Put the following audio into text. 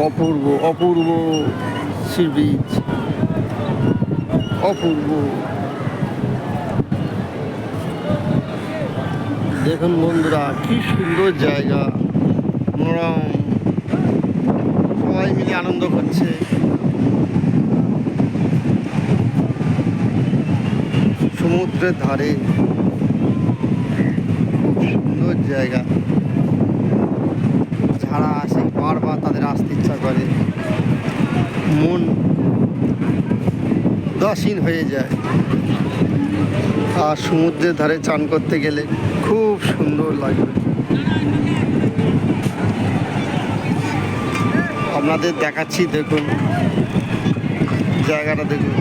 অপূর্ব অপূর্ব sea beach, অপূর্ব। দেখুন বন্ধুরা, কি সুন্দর জায়গা, মনোরম, সবাই মিলে আনন্দ করছে। সমুদ্রের ধারে, খুব সুন্দর জায়গা। যারা আসে বারবার তাদের আসতে ইচ্ছা করে, মন উদাসীন হয়ে যায়। আর সমুদ্রের ধারে চান করতে গেলে খুব সুন্দর লাগবে। আপনাদের দেখাচ্ছি, দেখুন জায়গাটা, দেখুন।